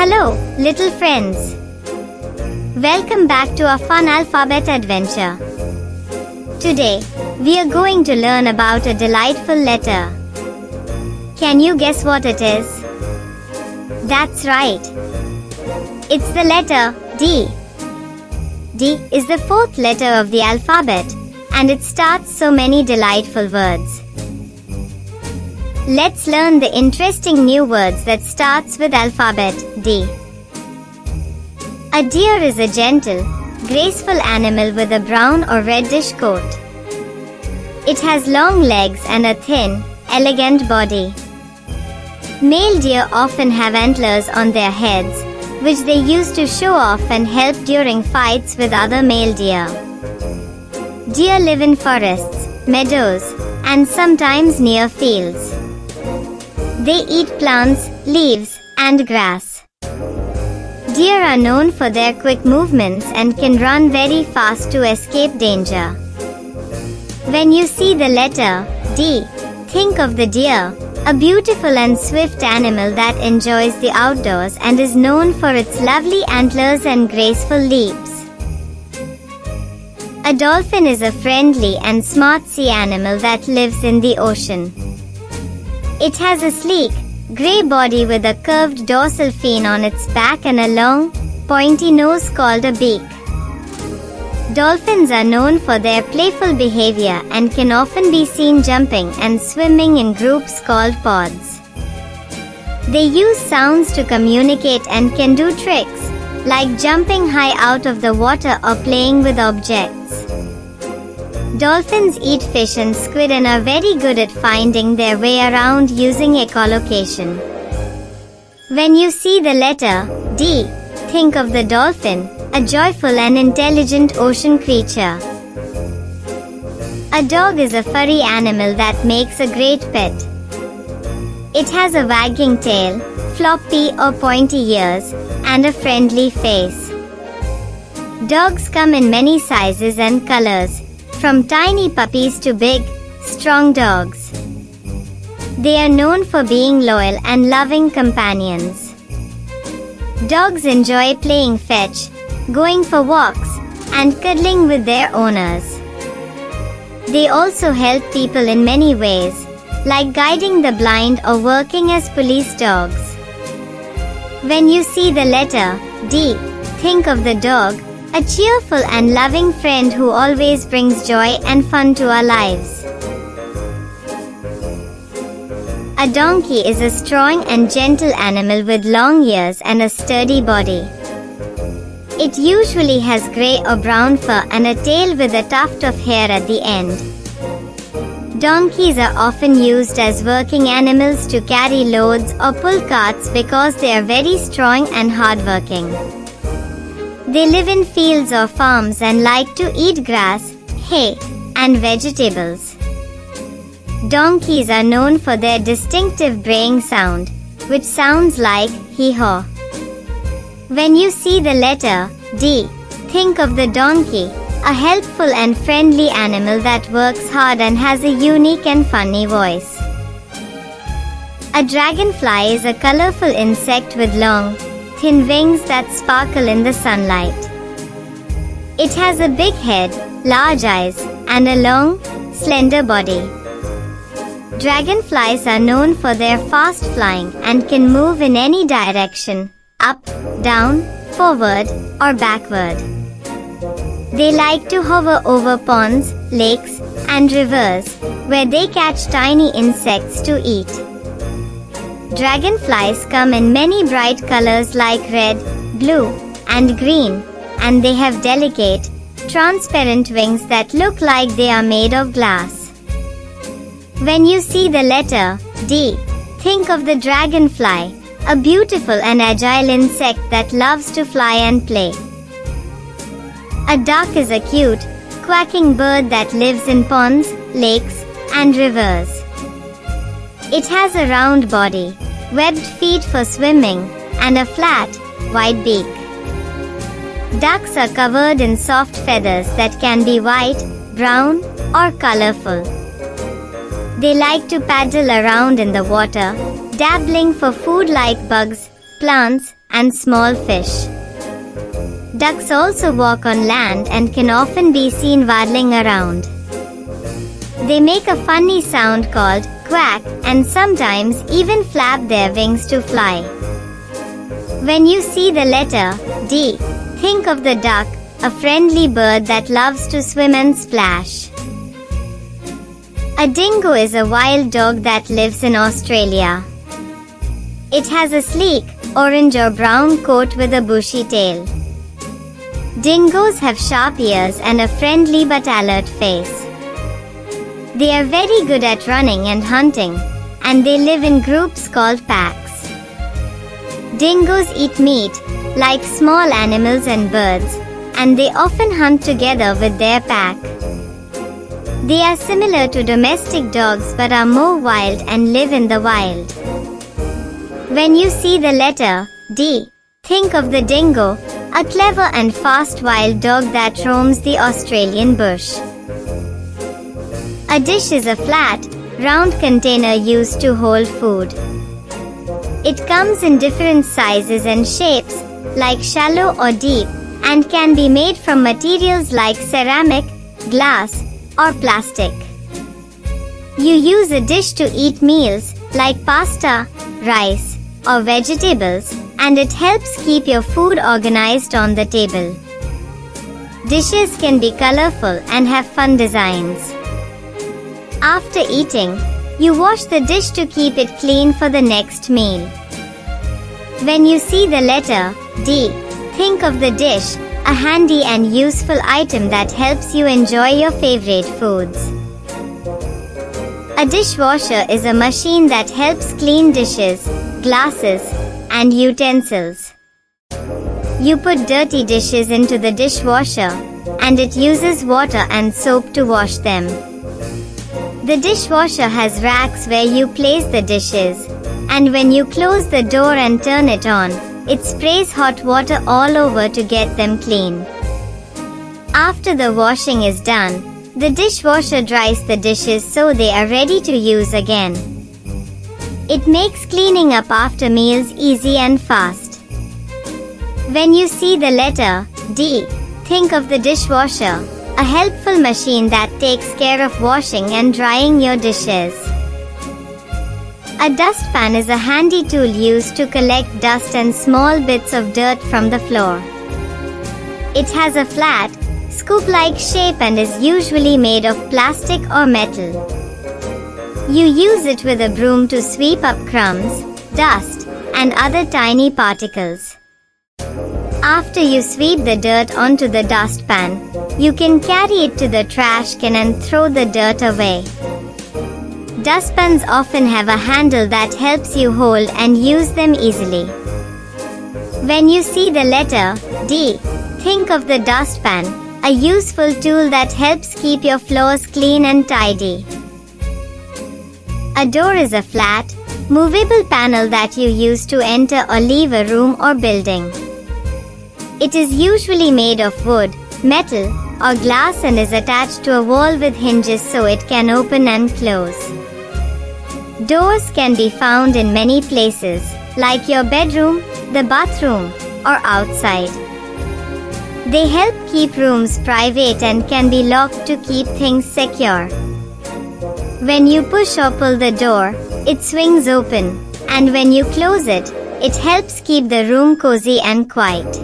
Hello, little friends. Welcome back to our fun alphabet adventure. Today, we are going to learn about a delightful letter. Can you guess what it is? That's right. It's the letter D. D is the fourth letter of the alphabet, and it starts so many delightful words. Let's learn the interesting new words that starts with alphabet D. A deer is a gentle, graceful animal with a brown or reddish coat. It has long legs and a thin, elegant body. Male deer often have antlers on their heads, which they use to show off and help during fights with other male deer. Deer live in forests, meadows, and sometimes near fields. They eat plants, leaves, and grass. Deer are known for their quick movements and can run very fast to escape danger. When you see the letter D, think of the deer, a beautiful and swift animal that enjoys the outdoors and is known for its lovely antlers and graceful leaps. A dolphin is a friendly and smart sea animal that lives in the ocean. It has a sleek, grey body with a curved dorsal fin on its back and a long, pointy nose called a beak. Dolphins are known for their playful behavior and can often be seen jumping and swimming in groups called pods. They use sounds to communicate and can do tricks, like jumping high out of the water or playing with objects. Dolphins eat fish and squid and are very good at finding their way around using echolocation. When you see the letter D, think of the dolphin, a joyful and intelligent ocean creature. A dog is a furry animal that makes a great pet. It has a wagging tail, floppy or pointy ears, and a friendly face. Dogs come in many sizes and colors, from tiny puppies to big, strong dogs. They are known for being loyal and loving companions. Dogs enjoy playing fetch, going for walks, and cuddling with their owners. They also help people in many ways, like guiding the blind or working as police dogs. When you see the letter D, think of the dog, a cheerful and loving friend who always brings joy and fun to our lives. A donkey is a strong and gentle animal with long ears and a sturdy body. It usually has grey or brown fur and a tail with a tuft of hair at the end. Donkeys are often used as working animals to carry loads or pull carts because they are very strong and hardworking. They live in fields or farms and like to eat grass, hay, and vegetables. Donkeys are known for their distinctive braying sound, which sounds like hee-haw. When you see the letter D, think of the donkey, a helpful and friendly animal that works hard and has a unique and funny voice. A dragonfly is a colorful insect with long, thin wings that sparkle in the sunlight. It has a big head, large eyes, and a long, slender body. Dragonflies are known for their fast flying and can move in any direction, up, down, forward, or backward. They like to hover over ponds, lakes, and rivers, where they catch tiny insects to eat. Dragonflies come in many bright colors like red, blue, and green, and they have delicate, transparent wings that look like they are made of glass. When you see the letter D, think of the dragonfly, a beautiful and agile insect that loves to fly and play. A duck is a cute, quacking bird that lives in ponds, lakes, and rivers. It has a round body, webbed feet for swimming, and a flat, white beak. Ducks are covered in soft feathers that can be white, brown, or colorful. They like to paddle around in the water, dabbling for food like bugs, plants, and small fish. Ducks also walk on land and can often be seen waddling around. They make a funny sound called quack and sometimes even flap their wings to fly. When you see the letter D, think of the duck, a friendly bird that loves to swim and splash. A dingo is a wild dog that lives in Australia. It has a sleek, orange or brown coat with a bushy tail. Dingoes have sharp ears and a friendly but alert face. They are very good at running and hunting, and they live in groups called packs. Dingoes eat meat, like small animals and birds, and they often hunt together with their pack. They are similar to domestic dogs but are more wild and live in the wild. When you see the letter D, think of the dingo, a clever and fast wild dog that roams the Australian bush. A dish is a flat, round container used to hold food. It comes in different sizes and shapes, like shallow or deep, and can be made from materials like ceramic, glass, or plastic. You use a dish to eat meals, like pasta, rice, or vegetables, and it helps keep your food organized on the table. Dishes can be colorful and have fun designs. After eating, you wash the dish to keep it clean for the next meal. When you see the letter D, think of the dish, a handy and useful item that helps you enjoy your favorite foods. A dishwasher is a machine that helps clean dishes, glasses, and utensils. You put dirty dishes into the dishwasher, and it uses water and soap to wash them. The dishwasher has racks where you place the dishes, and when you close the door and turn it on, it sprays hot water all over to get them clean. After the washing is done, the dishwasher dries the dishes so they are ready to use again. It makes cleaning up after meals easy and fast. When you see the letter D, think of the dishwasher, a helpful machine that takes care of washing and drying your dishes. A dustpan is a handy tool used to collect dust and small bits of dirt from the floor. It has a flat, scoop-like shape and is usually made of plastic or metal. You use it with a broom to sweep up crumbs, dust, and other tiny particles. After you sweep the dirt onto the dustpan, you can carry it to the trash can and throw the dirt away. Dustpans often have a handle that helps you hold and use them easily. When you see the letter D, think of the dustpan, a useful tool that helps keep your floors clean and tidy. A door is a flat, movable panel that you use to enter or leave a room or building. It is usually made of wood, metal, or glass and is attached to a wall with hinges so it can open and close. Doors can be found in many places, like your bedroom, the bathroom, or outside. They help keep rooms private and can be locked to keep things secure. When you push or pull the door, it swings open, and when you close it, it helps keep the room cozy and quiet.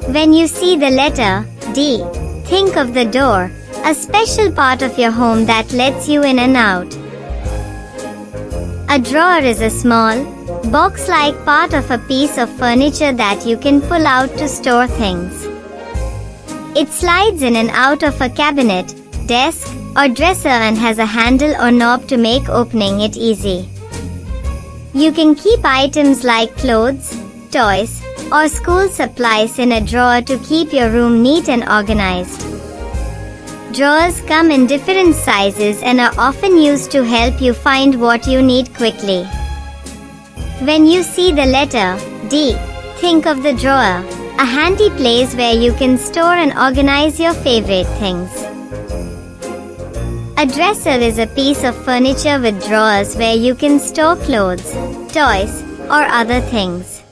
When you see the letter D, think of the door, a special part of your home that lets you in and out. A drawer is a small, box-like part of a piece of furniture that you can pull out to store things. It slides in and out of a cabinet, desk, or dresser and has a handle or knob to make opening it easy. You can keep items like clothes, toys, or school supplies in a drawer to keep your room neat and organized. Drawers come in different sizes and are often used to help you find what you need quickly. When you see the letter D, think of the drawer, a handy place where you can store and organize your favorite things. A dresser is a piece of furniture with drawers where you can store clothes, toys, or other things.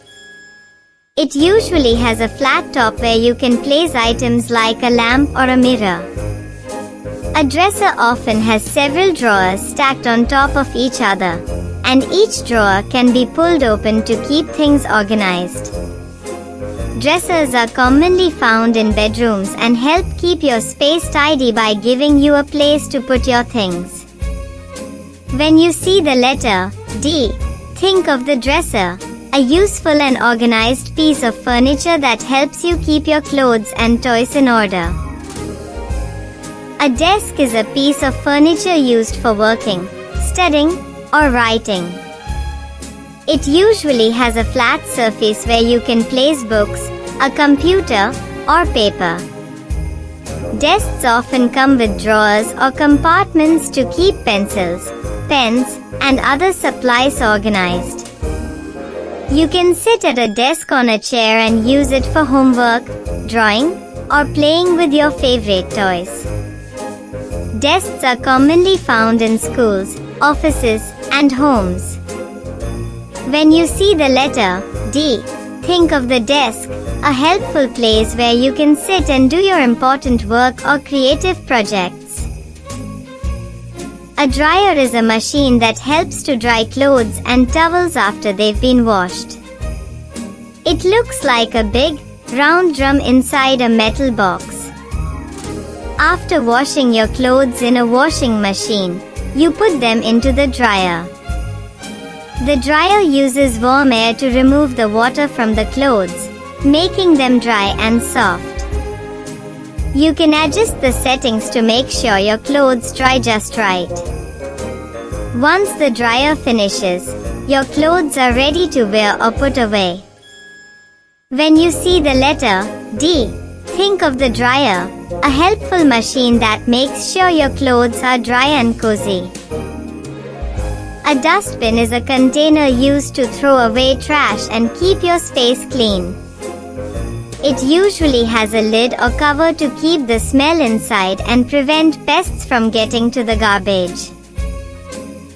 It usually has a flat top where you can place items like a lamp or a mirror. A dresser often has several drawers stacked on top of each other, and each drawer can be pulled open to keep things organized. Dressers are commonly found in bedrooms and help keep your space tidy by giving you a place to put your things. When you see the letter D, think of the dresser, a useful and organized piece of furniture that helps you keep your clothes and toys in order. A desk is a piece of furniture used for working, studying, or writing. It usually has a flat surface where you can place books, a computer, or paper. Desks often come with drawers or compartments to keep pencils, pens, and other supplies organized. You can sit at a desk on a chair and use it for homework, drawing, or playing with your favorite toys. Desks are commonly found in schools, offices, and homes. When you see the letter D, think of the desk, a helpful place where you can sit and do your important work or creative projects. A dryer is a machine that helps to dry clothes and towels after they've been washed. It looks like a big, round drum inside a metal box. After washing your clothes in a washing machine, you put them into the dryer. The dryer uses warm air to remove the water from the clothes, making them dry and soft. You can adjust the settings to make sure your clothes dry just right. Once the dryer finishes, your clothes are ready to wear or put away. When you see the letter D, think of the dryer, a helpful machine that makes sure your clothes are dry and cozy. A dustbin is a container used to throw away trash and keep your space clean. It usually has a lid or cover to keep the smell inside and prevent pests from getting to the garbage.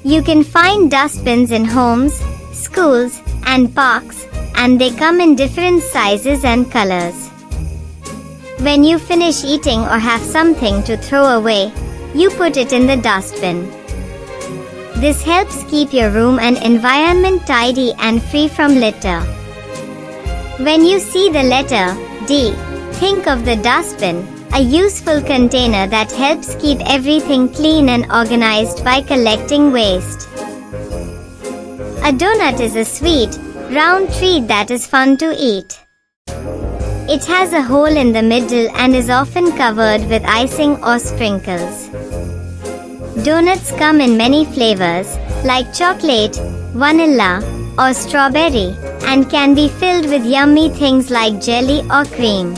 You can find dustbins in homes, schools, and parks, and they come in different sizes and colors. When you finish eating or have something to throw away, you put it in the dustbin. This helps keep your room and environment tidy and free from litter. When you see the letter D, think of the dustbin, a useful container that helps keep everything clean and organized by collecting waste. A donut is a sweet, round treat that is fun to eat. It has a hole in the middle and is often covered with icing or sprinkles. Donuts come in many flavors, like chocolate, vanilla, or strawberry, and can be filled with yummy things like jelly or cream.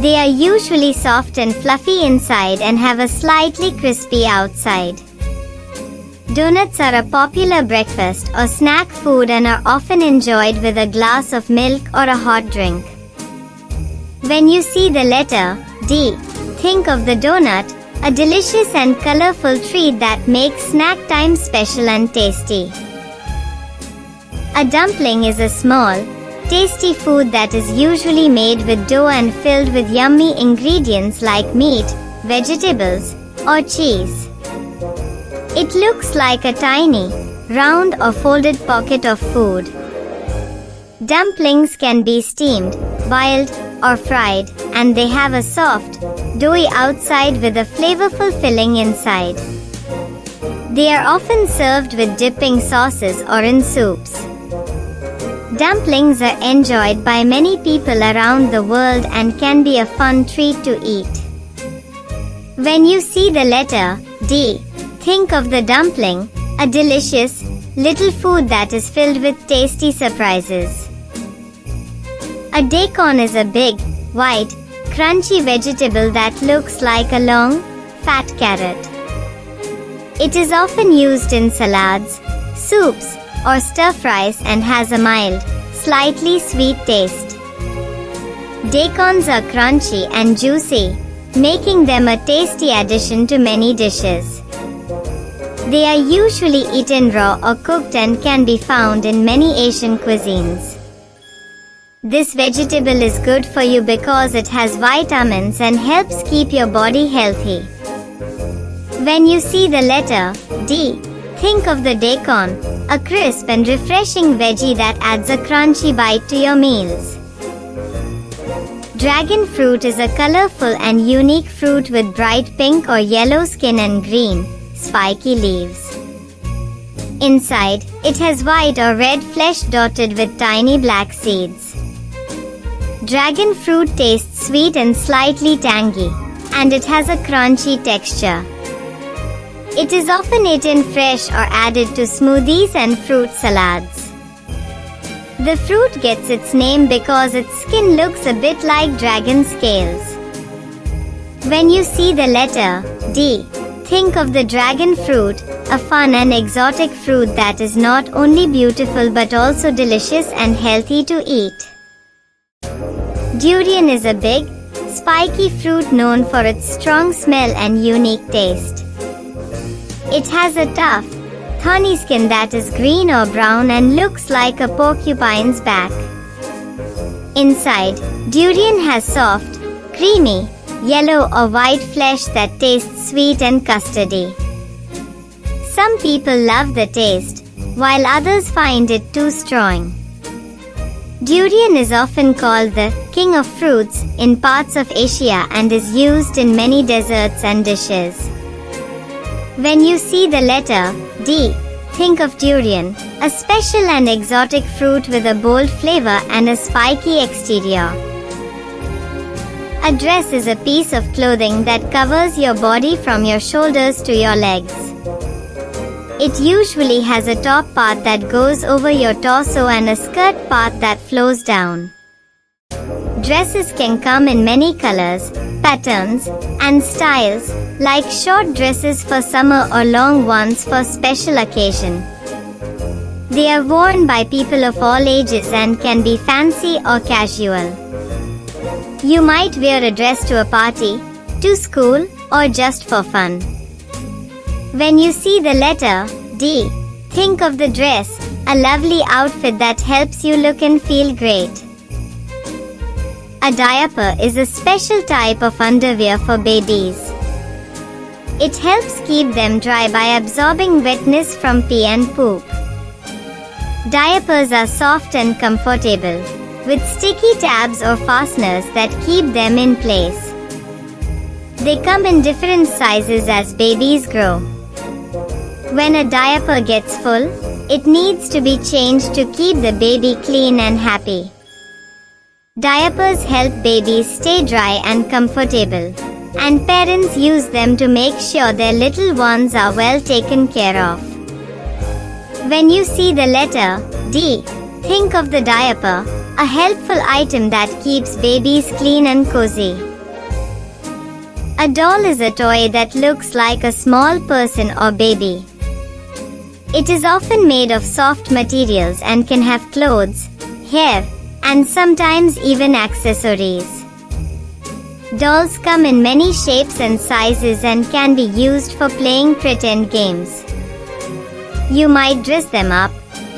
They are usually soft and fluffy inside and have a slightly crispy outside. Donuts are a popular breakfast or snack food and are often enjoyed with a glass of milk or a hot drink. When you see the letter D, think of the donut, a delicious and colorful treat that makes snack time special and tasty. A dumpling is a small, tasty food that is usually made with dough and filled with yummy ingredients like meat, vegetables, or cheese. It looks like a tiny, round or folded pocket of food. Dumplings can be steamed, boiled, or fried, and they have a soft, doughy outside with a flavorful filling inside. They are often served with dipping sauces or in soups. Dumplings are enjoyed by many people around the world and can be a fun treat to eat. When you see the letter D, think of the dumpling, a delicious, little food that is filled with tasty surprises. A daikon is a big, white, crunchy vegetable that looks like a long, fat carrot. It is often used in salads, soups, or stir-fries and has a mild, slightly sweet taste. Daikons are crunchy and juicy, making them a tasty addition to many dishes. They are usually eaten raw or cooked and can be found in many Asian cuisines. This vegetable is good for you because it has vitamins and helps keep your body healthy. When you see the letter D, think of the daikon, a crisp and refreshing veggie that adds a crunchy bite to your meals. Dragon fruit is a colorful and unique fruit with bright pink or yellow skin and green, spiky leaves. Inside, it has white or red flesh dotted with tiny black seeds. Dragon fruit tastes sweet and slightly tangy, and it has a crunchy texture. It is often eaten fresh or added to smoothies and fruit salads. The fruit gets its name because its skin looks a bit like dragon scales. When you see the letter D, think of the dragon fruit, a fun and exotic fruit that is not only beautiful but also delicious and healthy to eat. Durian is a big, spiky fruit known for its strong smell and unique taste. It has a tough, thorny skin that is green or brown and looks like a porcupine's back. Inside, durian has soft, creamy, yellow or white flesh that tastes sweet and custardy. Some people love the taste, while others find it too strong. Durian is often called the king of fruits in parts of Asia and is used in many desserts and dishes. When you see the letter D, think of durian, a special and exotic fruit with a bold flavor and a spiky exterior. A dress is a piece of clothing that covers your body from your shoulders to your legs. It usually has a top part that goes over your torso and a skirt part that flows down. Dresses can come in many colors, patterns, and styles, like short dresses for summer or long ones for special occasion. They are worn by people of all ages and can be fancy or casual. You might wear a dress to a party, to school, or just for fun. When you see the letter D, think of the dress, a lovely outfit that helps you look and feel great. A diaper is a special type of underwear for babies. It helps keep them dry by absorbing wetness from pee and poop. Diapers are soft and comfortable, with sticky tabs or fasteners that keep them in place. They come in different sizes as babies grow. When a diaper gets full, it needs to be changed to keep the baby clean and happy. Diapers help babies stay dry and comfortable, and parents use them to make sure their little ones are well taken care of. When you see the letter D, think of the diaper, a helpful item that keeps babies clean and cozy. A doll is a toy that looks like a small person or baby. It is often made of soft materials and can have clothes, hair, and sometimes even accessories. Dolls come in many shapes and sizes and can be used for playing pretend games. You might dress them up,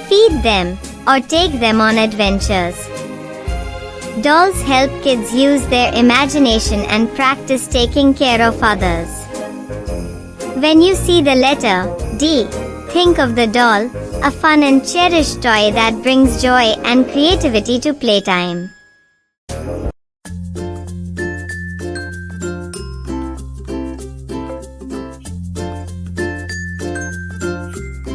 feed them, or take them on adventures. Dolls help kids use their imagination and practice taking care of others. When you see the letter D, think of the doll, a fun and cherished toy that brings joy and creativity to playtime.